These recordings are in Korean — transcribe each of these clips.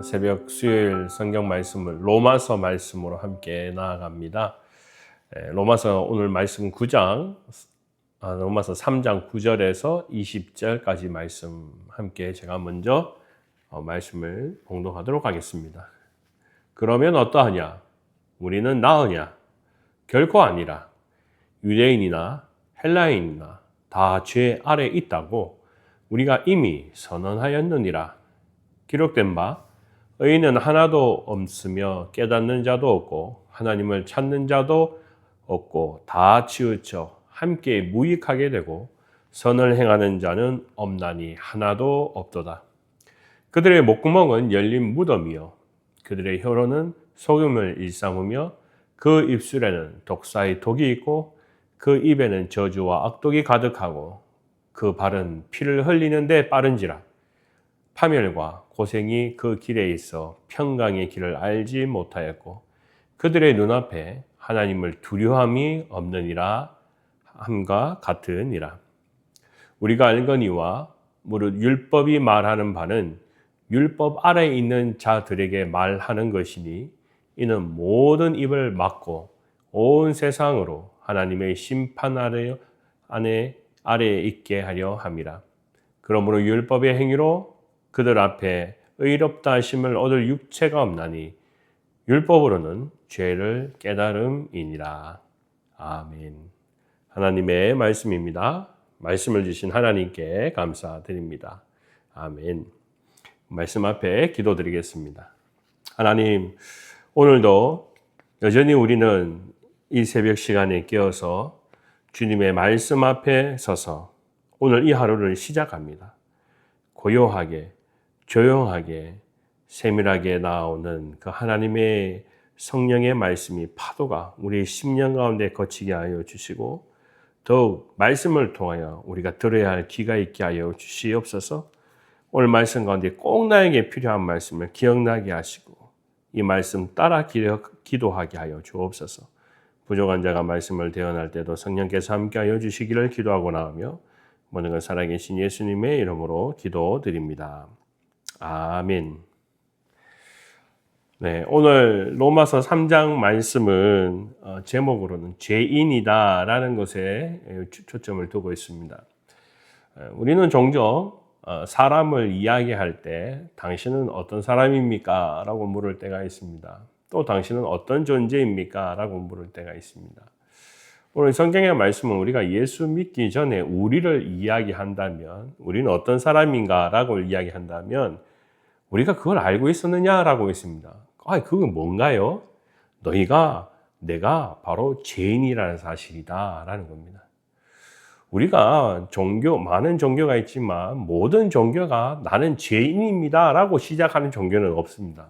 새벽 수요일 성경 말씀을 로마서 말씀으로 함께 나아갑니다. 로마서 오늘 말씀 9장, 로마서 3장 9절에서 20절까지 말씀 함께 제가 먼저 말씀을 봉독하도록 하겠습니다. 그러면 어떠하냐? 우리는 나으냐? 결코 아니라. 유대인이나 헬라인이나 다 죄 아래 있다고 우리가 이미 선언하였느니라. 기록된 바 의인은 하나도 없으며 깨닫는 자도 없고 하나님을 찾는 자도 없고 다 치우쳐 함께 무익하게 되고 선을 행하는 자는 없나니 하나도 없도다. 그들의 목구멍은 열린 무덤이요 그들의 혀로는 소금을 일삼으며 그 입술에는 독사의 독이 있고 그 입에는 저주와 악독이 가득하고 그 발은 피를 흘리는 데 빠른지라. 파멸과 고생이 그 길에 있어 평강의 길을 알지 못하였고 그들의 눈앞에 하나님을 두려움이 없느니라 함과 같으니라. 우리가 알거니와 무릇 율법이 말하는 바는 율법 아래에 있는 자들에게 말하는 것이니 이는 모든 입을 막고 온 세상으로 하나님의 심판 아래에 있게 하려 함이라. 그러므로 율법의 행위로 그들 앞에 의롭다 하심을 얻을 육체가 없나니 율법으로는 죄를 깨달음이니라. 아멘. 하나님의 말씀입니다. 말씀을 주신 하나님께 감사드립니다. 아멘. 말씀 앞에 기도드리겠습니다. 하나님, 오늘도 여전히 우리는 이 새벽 시간에 깨어서 주님의 말씀 앞에 서서 오늘 이 하루를 시작합니다. 고요하게, 조용하게, 세밀하게 나오는 그 하나님의 성령의 말씀이 파도가 우리의 심령 가운데 거치게 하여 주시고 더욱 말씀을 통하여 우리가 들어야 할 귀가 있게 하여 주시옵소서. 오늘 말씀 가운데 꼭 나에게 필요한 말씀을 기억나게 하시고 이 말씀 따라 기도하게 하여 주옵소서. 부족한 자가 말씀을 대언할 때도 성령께서 함께하여 주시기를 기도하고 나오며 모든 것 살아계신 예수님의 이름으로 기도드립니다. 아멘. 네, 오늘 로마서 3장 말씀은 제목으로는 죄인이다라는 것에 초점을 두고 있습니다. 우리는 종종 사람을 이야기할 때 당신은 어떤 사람입니까? 라고 물을 때가 있습니다. 또 당신은 어떤 존재입니까? 라고 물을 때가 있습니다. 오늘 성경의 말씀은 우리가 예수 믿기 전에 우리를 이야기한다면 우리는 어떤 사람인가 라고 이야기한다면 우리가 그걸 알고 있었느냐라고 했습니다. 그건 뭔가요? 내가 바로 죄인이라는 사실이다 라는 겁니다. 우리가 많은 종교가 있지만 모든 종교가 나는 죄인입니다 라고 시작하는 종교는 없습니다.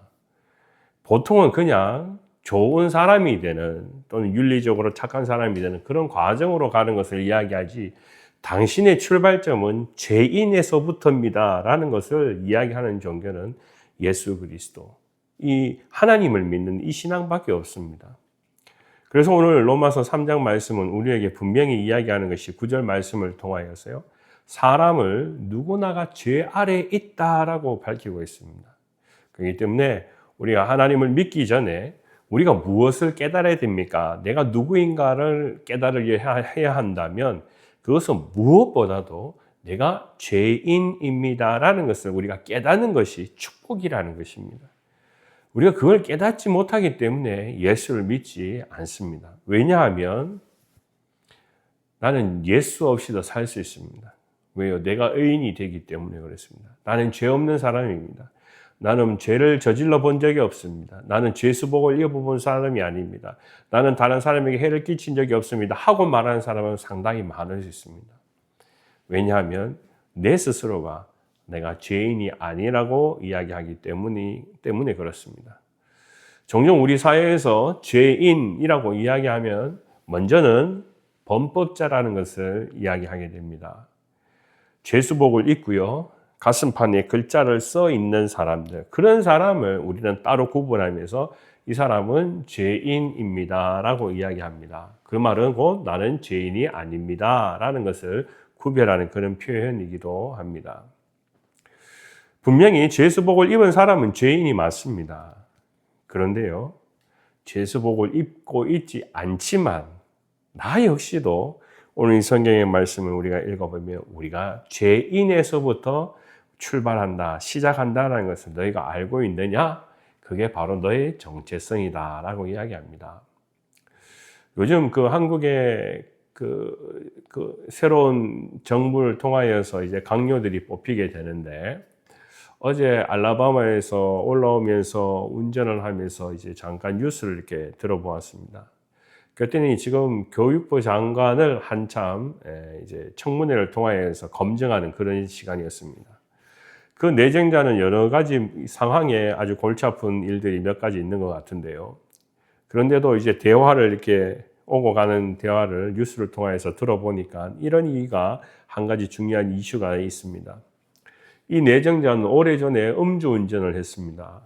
보통은 그냥 좋은 사람이 되는 또는 윤리적으로 착한 사람이 되는 그런 과정으로 가는 것을 이야기하지 당신의 출발점은 죄인에서부터입니다 라는 것을 이야기하는 종교는 예수 그리스도, 이 하나님을 믿는 이 신앙밖에 없습니다. 그래서 오늘 로마서 3장 말씀은 우리에게 분명히 이야기하는 것이 9절 말씀을 통하여서요. 사람을 누구나가 죄 아래에 있다라고 밝히고 있습니다. 그렇기 때문에 우리가 하나님을 믿기 전에 우리가 무엇을 깨달아야 됩니까? 내가 누구인가를 깨달아야 한다면 그것은 무엇보다도 내가 죄인입니다라는 것을 우리가 깨닫는 것이 축복이라는 것입니다. 우리가 그걸 깨닫지 못하기 때문에 예수를 믿지 않습니다. 왜냐하면 나는 예수 없이도 살 수 있습니다. 왜요? 내가 의인이 되기 때문에 그렇습니다. 나는 죄 없는 사람입니다. 나는 죄를 저질러 본 적이 없습니다. 나는 죄수복을 입어본 사람이 아닙니다. 나는 다른 사람에게 해를 끼친 적이 없습니다. 하고 말하는 사람은 상당히 많을 수 있습니다. 왜냐하면 내 스스로가 내가 죄인이 아니라고 이야기하기 때문에 그렇습니다. 종종 우리 사회에서 죄인이라고 이야기하면 먼저는 범법자라는 것을 이야기하게 됩니다. 죄수복을 입고요. 가슴판에 글자를 써 있는 사람들, 그런 사람을 우리는 따로 구분하면서 이 사람은 죄인입니다 라고 이야기합니다. 그 말은 곧 나는 죄인이 아닙니다 라는 것을 구별하는 그런 표현이기도 합니다. 분명히 죄수복을 입은 사람은 죄인이 맞습니다. 그런데요, 죄수복을 입고 있지 않지만 나 역시도 오늘 이 성경의 말씀을 우리가 읽어보면 우리가 죄인에서부터 출발한다, 시작한다는 것을 너희가 알고 있느냐? 그게 바로 너의 정체성이다 라고 이야기합니다. 요즘 한국의 새로운 정부를 통하여서 이제 강요들이 뽑히게 되는데, 어제 알라바마에서 올라오면서 운전을 하면서 이제 잠깐 뉴스를 이렇게 들어보았습니다. 그랬더니 지금 교육부 장관을 한참 이제 청문회를 통하여서 검증하는 그런 시간이었습니다. 그 내정자는 여러 가지 상황에 아주 골치 아픈 일들이 몇 가지 있는 것 같은데요. 그런데도 이제 대화를 이렇게 오고 가는 대화를 뉴스를 통해서 들어보니까 이런 이유가 한 가지 중요한 이슈가 있습니다. 이 내정자는 오래전에 음주운전을 했습니다.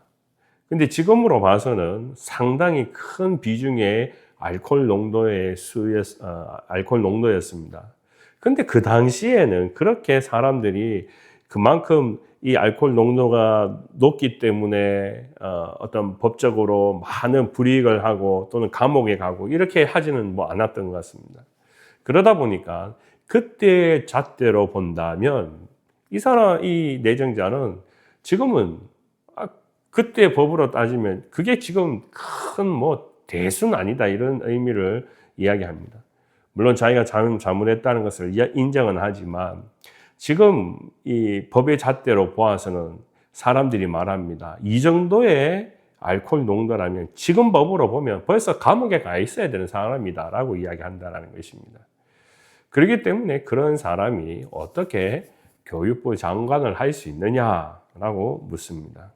근데 지금으로 봐서는 상당히 큰 비중의 알코올 농도였습니다. 근데 그 당시에는 그렇게 사람들이 그만큼 이 알코올 농도가 높기 때문에 어떤 법적으로 많은 불이익을 하고 또는 감옥에 가고 이렇게 하지는 않았던 것 같습니다. 그러다 보니까 그때의 잣대로 본다면 이 내정자는 지금은 그때 법으로 따지면 그게 지금 큰 대수는 아니다 이런 의미를 이야기합니다. 물론 자기가 잘못했다는 것을 인정은 하지만 지금 이 법의 잣대로 보아서는 사람들이 말합니다. 이 정도의 알코올 농도라면 지금 법으로 보면 벌써 감옥에 가 있어야 되는 사람이다 라고 이야기한다는 것입니다. 그렇기 때문에 그런 사람이 어떻게 교육부 장관을 할 수 있느냐라고 묻습니다.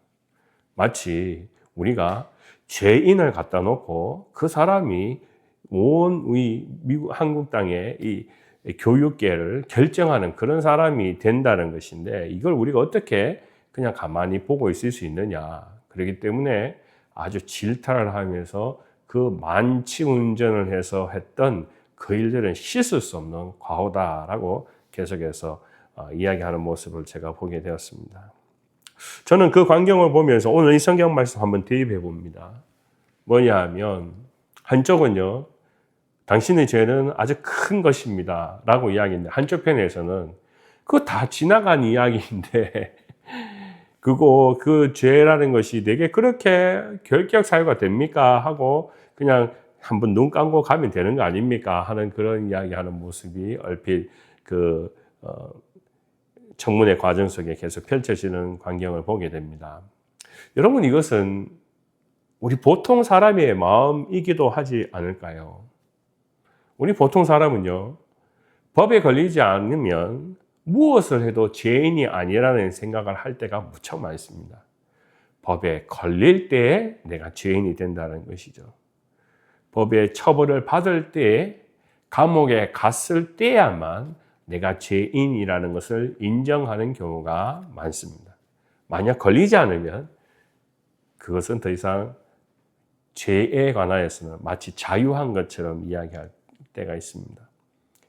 마치 우리가 죄인을 갖다 놓고 그 사람이 온 우리 한국 땅의 이 교육계를 결정하는 그런 사람이 된다는 것인데 이걸 우리가 어떻게 그냥 가만히 보고 있을 수 있느냐. 그렇기 때문에 아주 질타를 하면서 그 만취 운전을 해서 했던 그 일들은 씻을 수 없는 과오다라고 계속해서 이야기하는 모습을 제가 보게 되었습니다. 저는 그 광경을 보면서 오늘 이 성경 말씀 한번 대입해 봅니다. 뭐냐 하면 한쪽은요. 당신의 죄는 아주 큰 것입니다 라고 이야기인데 한쪽 편에서는 그거 다 지나간 이야기인데 그 죄라는 것이 내게 그렇게 결격 사유가 됩니까? 하고 그냥 한번 눈 감고 가면 되는 거 아닙니까? 하는 그런 이야기하는 모습이 얼핏 청문회 과정 속에 계속 펼쳐지는 광경을 보게 됩니다. 여러분 이것은 우리 보통 사람의 마음이기도 하지 않을까요? 우리 보통 사람은요, 법에 걸리지 않으면 무엇을 해도 죄인이 아니라는 생각을 할 때가 무척 많습니다. 법에 걸릴 때에 내가 죄인이 된다는 것이죠. 법의 처벌을 받을 때에 감옥에 갔을 때야만 내가 죄인이라는 것을 인정하는 경우가 많습니다. 만약 걸리지 않으면 그것은 더 이상 죄에 관하여서는 마치 자유한 것처럼 이야기할 때가 있습니다.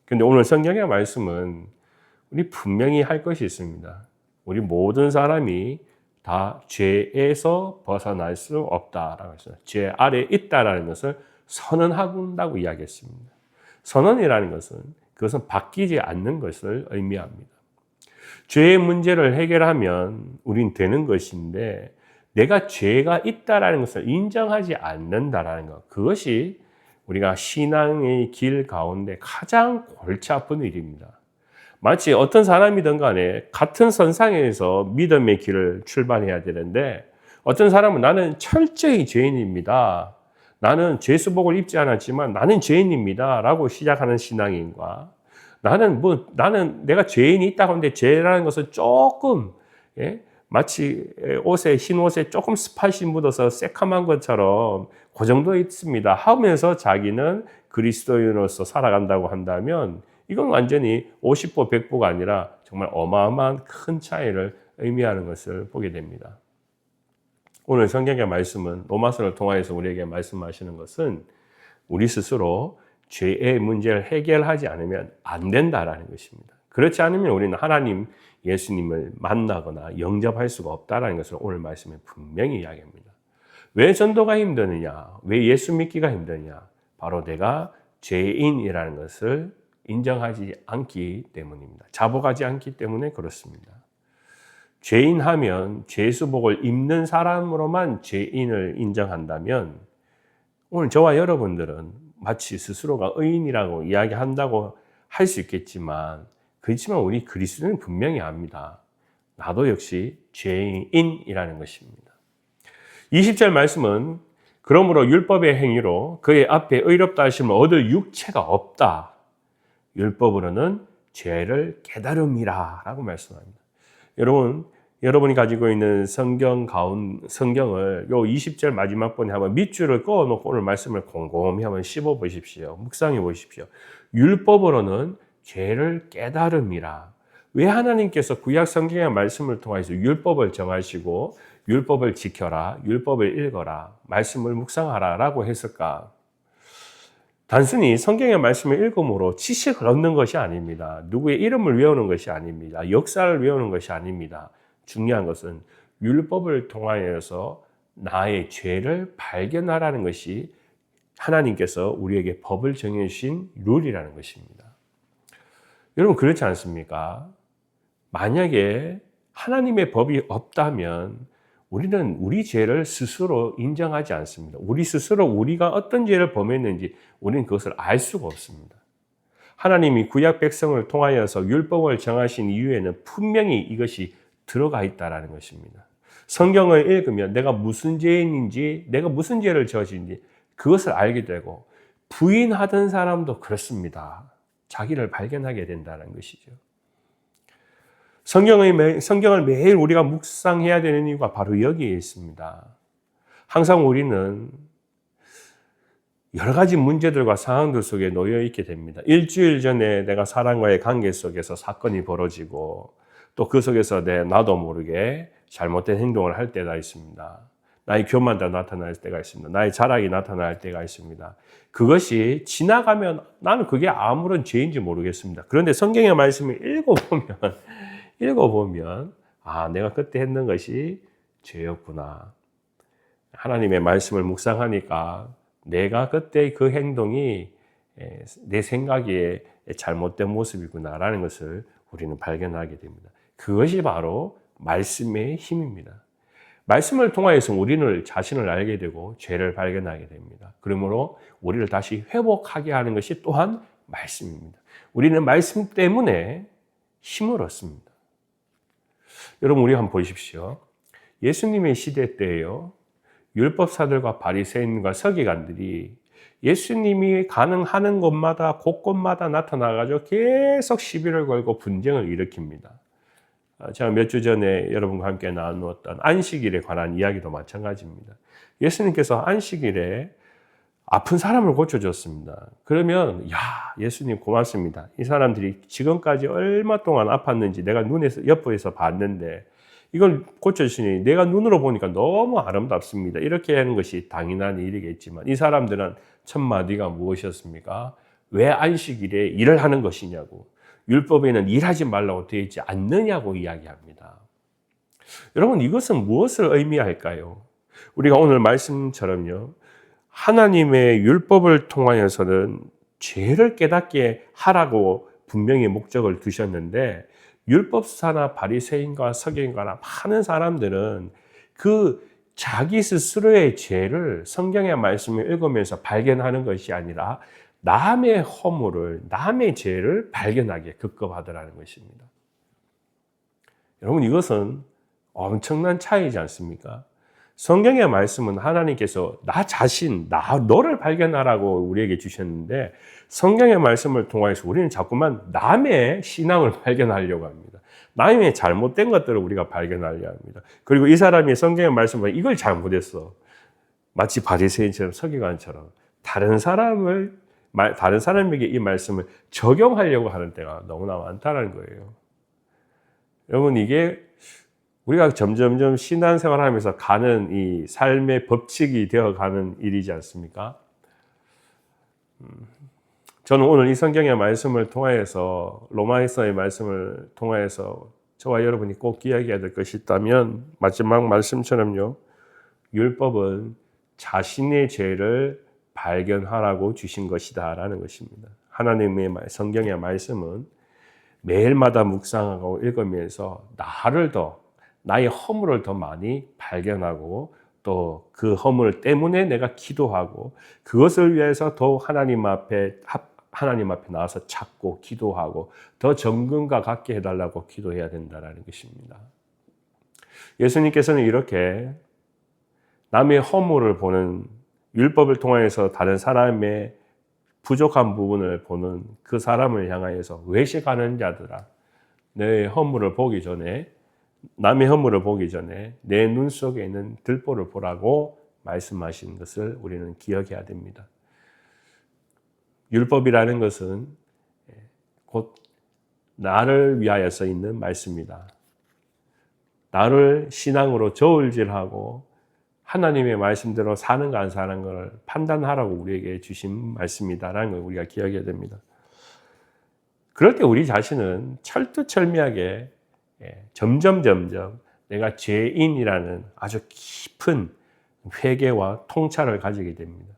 그런데 오늘 성경의 말씀은 우리 분명히 할 것이 있습니다. 우리 모든 사람이 다 죄에서 벗어날 수 없다라고 했어요. 죄 아래에 있다라는 것을 선언한다고 이야기했습니다. 선언이라는 것은 그것은 바뀌지 않는 것을 의미합니다. 죄의 문제를 해결하면 우린 되는 것인데 내가 죄가 있다라는 것을 인정하지 않는다라는 것, 그것이 우리가 신앙의 길 가운데 가장 골치 아픈 일입니다. 마치 어떤 사람이든 간에 같은 선상에서 믿음의 길을 출발해야 되는데 어떤 사람은 나는 철저히 죄인입니다. 나는 죄수복을 입지 않았지만 나는 죄인입니다. 라고 시작하는 신앙인과 나는 내가 죄인이 있다고 하는데 죄라는 것은 조금 마치 흰 옷에 조금 스팟이 묻어서 새카만 것처럼 그 정도에 있습니다 하면서 자기는 그리스도인으로서 살아간다고 한다면 이건 완전히 50보 100보가 아니라 정말 어마어마한 큰 차이를 의미하는 것을 보게 됩니다. 오늘 성경의 말씀은 로마서를 통해서 우리에게 말씀하시는 것은 우리 스스로 죄의 문제를 해결하지 않으면 안 된다라는 것입니다. 그렇지 않으면 우리는 하나님 예수님을 만나거나 영접할 수가 없다는 것을 오늘 말씀에 분명히 이야기합니다. 왜 전도가 힘드느냐? 왜 예수 믿기가 힘드냐? 바로 내가 죄인이라는 것을 인정하지 않기 때문입니다. 자복하지 않기 때문에 그렇습니다. 죄인하면 죄수복을 입는 사람으로만 죄인을 인정한다면 오늘 저와 여러분들은 마치 스스로가 의인이라고 이야기한다고 할 수 있겠지만 그렇지만 우리 그리스도는 분명히 압니다. 나도 역시 죄인이라는 것입니다. 20절 말씀은 그러므로 율법의 행위로 그의 앞에 의롭다 하심을 얻을 육체가 없다. 율법으로는 죄를 깨달음이라 라고 말씀합니다. 여러분이 가지고 있는 성경을 요 20절 마지막 번에 한번 밑줄을 그어놓고 오늘 말씀을 곰곰이 한번 씹어 보십시오. 묵상해 보십시오. 율법으로는 죄를 깨달음이라. 왜 하나님께서 구약 성경의 말씀을 통해서 율법을 정하시고 율법을 지켜라, 율법을 읽어라, 말씀을 묵상하라 라고 했을까? 단순히 성경의 말씀을 읽음으로 지식을 얻는 것이 아닙니다. 누구의 이름을 외우는 것이 아닙니다. 역사를 외우는 것이 아닙니다. 중요한 것은 율법을 통하여서 나의 죄를 발견하라는 것이 하나님께서 우리에게 법을 정해주신 룰이라는 것입니다. 여러분 그렇지 않습니까? 만약에 하나님의 법이 없다면 우리는 우리 죄를 스스로 인정하지 않습니다. 우리 스스로 우리가 어떤 죄를 범했는지 우리는 그것을 알 수가 없습니다. 하나님이 구약 백성을 통하여서 율법을 정하신 이유에는 분명히 이것이 들어가 있다는 것입니다. 성경을 읽으면 내가 무슨 죄인인지, 내가 무슨 죄를 저지른지 그것을 알게 되고 부인하던 사람도 그렇습니다. 자기를 발견하게 된다는 것이죠. 성경을 매일 우리가 묵상해야 되는 이유가 바로 여기에 있습니다. 항상 우리는 여러 가지 문제들과 상황들 속에 놓여 있게 됩니다. 일주일 전에 내가 사람과의 관계 속에서 사건이 벌어지고 또 그 속에서 나도 모르게 잘못된 행동을 할 때가 있습니다. 나의 교만도 나타날 때가 있습니다. 나의 자랑이 나타날 때가 있습니다. 그것이 지나가면 나는 그게 아무런 죄인지 모르겠습니다. 그런데 성경의 말씀을 읽어보면 내가 그때 했는 것이 죄였구나. 하나님의 말씀을 묵상하니까 내가 그때 그 행동이 내 생각에 잘못된 모습이구나라는 것을 우리는 발견하게 됩니다. 그것이 바로 말씀의 힘입니다. 말씀을 통하여서 우리는 자신을 알게 되고 죄를 발견하게 됩니다. 그러므로 우리를 다시 회복하게 하는 것이 또한 말씀입니다. 우리는 말씀 때문에 힘을 얻습니다. 여러분 우리 한번 보십시오. 예수님의 시대 때에요. 율법사들과 바리새인과 서기관들이 예수님이 가능하는 곳마다 곳곳마다 나타나가지고 계속 시비를 걸고 분쟁을 일으킵니다. 제가 몇 주 전에 여러분과 함께 나누었던 안식일에 관한 이야기도 마찬가지입니다. 예수님께서 안식일에 아픈 사람을 고쳐줬습니다. 그러면 예수님 고맙습니다. 이 사람들이 지금까지 얼마 동안 아팠는지 내가 옆에서 봤는데 이걸 고쳐주시니 내가 눈으로 보니까 너무 아름답습니다. 이렇게 하는 것이 당연한 일이겠지만 이 사람들은 첫 마디가 무엇이었습니까? 왜 안식일에 일을 하는 것이냐고. 율법에는 일하지 말라고 되어 있지 않느냐고 이야기합니다. 여러분 이것은 무엇을 의미할까요? 우리가 오늘 말씀처럼요. 하나님의 율법을 통하여서는 죄를 깨닫게 하라고 분명히 목적을 두셨는데 율법사나 바리새인과 서기관과 많은 사람들은 그 자기 스스로의 죄를 성경의 말씀을 읽으면서 발견하는 것이 아니라 남의 허물을, 남의 죄를 발견하게 급급하더라는 것입니다. 여러분 이것은 엄청난 차이지 않습니까? 성경의 말씀은 하나님께서 너를 발견하라고 우리에게 주셨는데 성경의 말씀을 통해서 우리는 자꾸만 남의 신앙을 발견하려고 합니다. 남의 잘못된 것들을 우리가 발견하려고 합니다. 그리고 이 사람이 성경의 말씀을 이걸 잘못했어. 마치 바리새인처럼 서기관처럼 다른 사람에게 이 말씀을 적용하려고 하는 때가 너무나 많다는 거예요. 여러분 이게 우리가 점점점 신앙생활하면서 가는 이 삶의 법칙이 되어가는 일이지 않습니까? 저는 오늘 이 성경의 말씀을 통하여서 로마서의 말씀을 통하여서 저와 여러분이 꼭 기억해야 될 것이 있다면 마지막 말씀처럼요. 율법은 자신의 죄를 발견하라고 주신 것이다 라는 것입니다. 하나님의 성경의 말씀은 매일마다 묵상하고 읽으면서 나의 허물을 더 많이 발견하고 또 그 허물 때문에 내가 기도하고 그것을 위해서 더욱 하나님 앞에 나와서 찾고 기도하고 더 정금과 같게 해달라고 기도해야 된다는 것입니다. 예수님께서는 이렇게 남의 허물을 보는 율법을 통해서 다른 사람의 부족한 부분을 보는 그 사람을 향하여서 외식하는 자들아, 내 허물을 보기 전에 남의 허물을 보기 전에 내 눈 속에 있는 들보를 보라고 말씀하신 것을 우리는 기억해야 됩니다. 율법이라는 것은 곧 나를 위하여 써 있는 말씀이다. 나를 신앙으로 저울질하고 하나님의 말씀대로 사는가 안 사는 걸 판단하라고 우리에게 주신 말씀이다라는 걸 우리가 기억해야 됩니다. 그럴 때 우리 자신은 철두철미하게 점점 내가 죄인이라는 아주 깊은 회개와 통찰을 가지게 됩니다.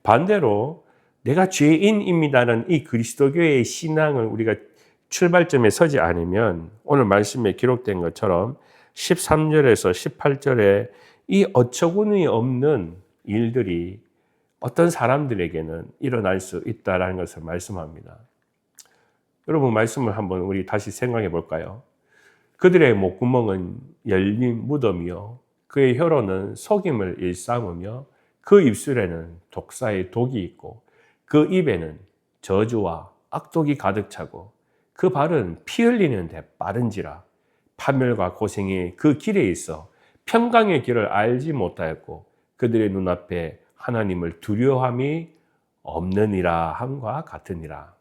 반대로 내가 죄인입니다는 이 그리스도교의 신앙을 우리가 출발점에 서지 않으면 오늘 말씀에 기록된 것처럼 13절에서 18절에 이 어처구니 없는 일들이 어떤 사람들에게는 일어날 수 있다는 것을 말씀합니다. 여러분 말씀을 한번 우리 다시 생각해 볼까요? 그들의 목구멍은 열린 무덤이요 그의 혀로는 속임을 일삼으며 그 입술에는 독사의 독이 있고 그 입에는 저주와 악독이 가득 차고 그 발은 피 흘리는 데 빠른지라 파멸과 고생이 그 길에 있어 평강의 길을 알지 못하였고 그들의 눈앞에 하나님을 두려워함이 없느니라 함과 같으니라.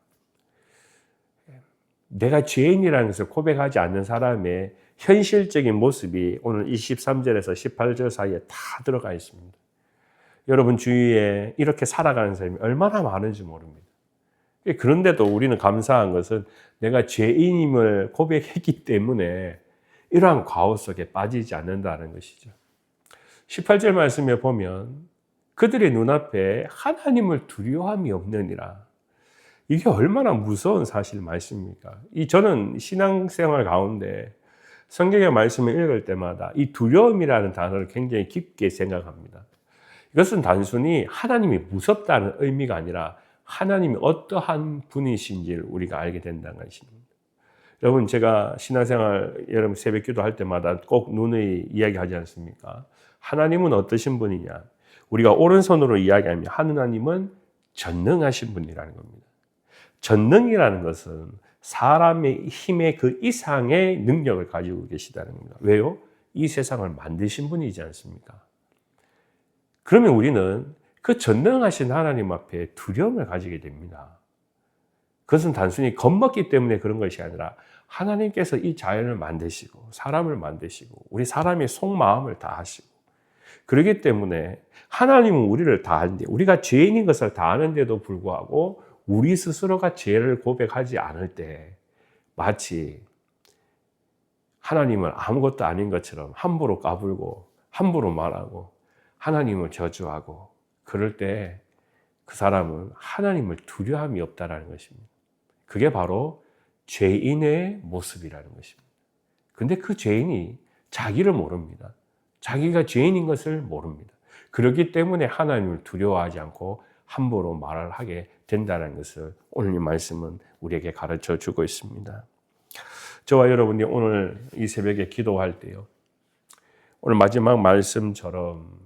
내가 죄인이라는 것을 고백하지 않는 사람의 현실적인 모습이 오늘 23절에서 18절 사이에 다 들어가 있습니다. 여러분 주위에 이렇게 살아가는 사람이 얼마나 많은지 모릅니다. 그런데도 우리는 감사한 것은 내가 죄인임을 고백했기 때문에 이러한 과오 속에 빠지지 않는다는 것이죠. 18절 말씀에 보면 그들의 눈앞에 하나님을 두려워함이 없느니라. 이게 얼마나 무서운 사실 말씀입니까? 저는 신앙생활 가운데 성경의 말씀을 읽을 때마다 이 두려움이라는 단어를 굉장히 깊게 생각합니다. 이것은 단순히 하나님이 무섭다는 의미가 아니라 하나님이 어떠한 분이신지를 우리가 알게 된다는 것입니다. 여러분 제가 신앙생활 여러분 새벽기도 할 때마다 꼭 누누이 이야기하지 않습니까? 하나님은 어떠신 분이냐? 우리가 오른손으로 이야기하면 하나님은 전능하신 분이라는 겁니다. 전능이라는 것은 사람의 힘의 그 이상의 능력을 가지고 계시다는 겁니다. 왜요? 이 세상을 만드신 분이지 않습니까? 그러면 우리는 그 전능하신 하나님 앞에 두려움을 가지게 됩니다. 그것은 단순히 겁먹기 때문에 그런 것이 아니라 하나님께서 이 자연을 만드시고 사람을 만드시고 우리 사람의 속마음을 다 하시고 그렇기 때문에 하나님은 우리를 다 아는데 우리가 죄인인 것을 다 아는데도 불구하고 우리 스스로가 죄를 고백하지 않을 때 마치 하나님은 아무것도 아닌 것처럼 함부로 까불고 함부로 말하고 하나님을 저주하고 그럴 때 그 사람은 하나님을 두려움이 없다라는 것입니다. 그게 바로 죄인의 모습이라는 것입니다. 근데 그 죄인이 자기를 모릅니다. 자기가 죄인인 것을 모릅니다. 그렇기 때문에 하나님을 두려워하지 않고 함부로 말을 하게 된다는 것을 오늘 이 말씀은 우리에게 가르쳐 주고 있습니다. 저와 여러분이 오늘 이 새벽에 기도할 때요. 오늘 마지막 말씀처럼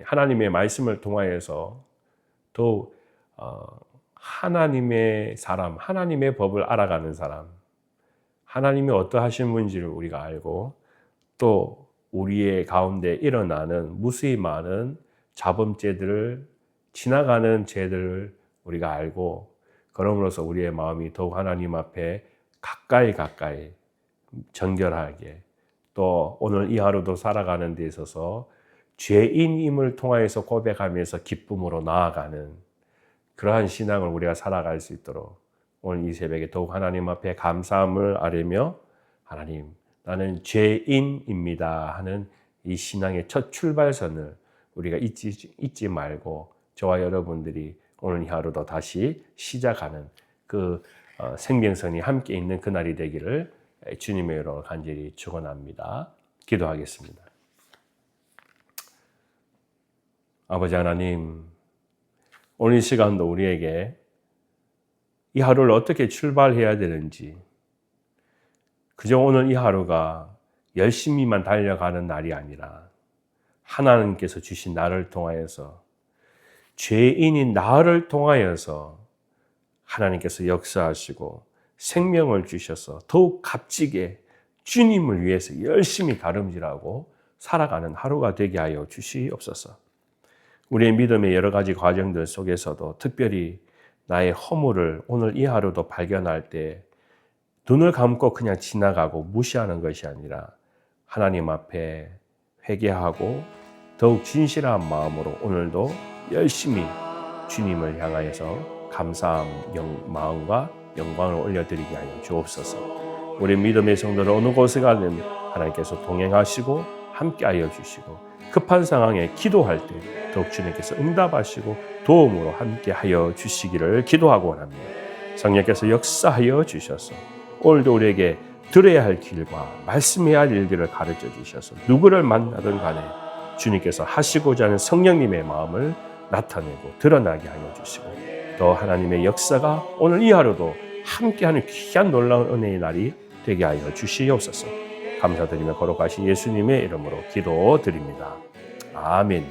하나님의 말씀을 통하여서 또 하나님의 사람, 하나님의 법을 알아가는 사람, 하나님이 어떠하신 분인지를 우리가 알고 또 우리의 가운데 일어나는 무수히 많은 자범죄들을 지나가는 죄들을 우리가 알고 그럼으로써 우리의 마음이 더욱 하나님 앞에 가까이 정결하게 또 오늘 이 하루도 살아가는 데 있어서 죄인임을 통하여서 고백하면서 기쁨으로 나아가는 그러한 신앙을 우리가 살아갈 수 있도록 오늘 이 새벽에 더욱 하나님 앞에 감사함을 아뢰며 하나님, 나는 죄인입니다 하는 이 신앙의 첫 출발선을 우리가 잊지 말고 저와 여러분들이 오늘 이 하루도 다시 시작하는 그 생명선이 함께 있는 그날이 되기를 주님의 이름으로 간절히 축원합니다. 기도하겠습니다. 아버지 하나님, 오늘 이 시간도 우리에게 이 하루를 어떻게 출발해야 되는지, 그저 오늘 이 하루가 열심히만 달려가는 날이 아니라 하나님께서 주신 나를 통하여서, 죄인인 나를 통하여서 하나님께서 역사하시고 생명을 주셔서 더욱 값지게 주님을 위해서 열심히 다름질하고 살아가는 하루가 되게 하여 주시옵소서. 우리의 믿음의 여러 가지 과정들 속에서도 특별히 나의 허물을 오늘 이 하루도 발견할 때 눈을 감고 그냥 지나가고 무시하는 것이 아니라 하나님 앞에 회개하고 더욱 진실한 마음으로 오늘도 열심히 주님을 향하여서 감사한 마음과 영광을 올려드리게 하여 주옵소서. 우리 믿음의 성도를 어느 곳에 가든 하나님께서 동행하시고 함께하여 주시고 급한 상황에 기도할 때 더욱 주님께서 응답하시고 도움으로 함께하여 주시기를 기도하고 원합니다. 성령께서 역사하여 주셔서 오늘도 우리에게 들어야 할 길과 말씀해야 할 일들을 가르쳐 주셔서 누구를 만나든 간에 주님께서 하시고자 하는 성령님의 마음을 나타내고 드러나게 하여 주시고 또 하나님의 역사가 오늘 이 하루도 함께하는 귀한 놀라운 은혜의 날이 되게 하여 주시옵소서. 감사드리며 거룩하신 예수님의 이름으로 기도드립니다. 아멘.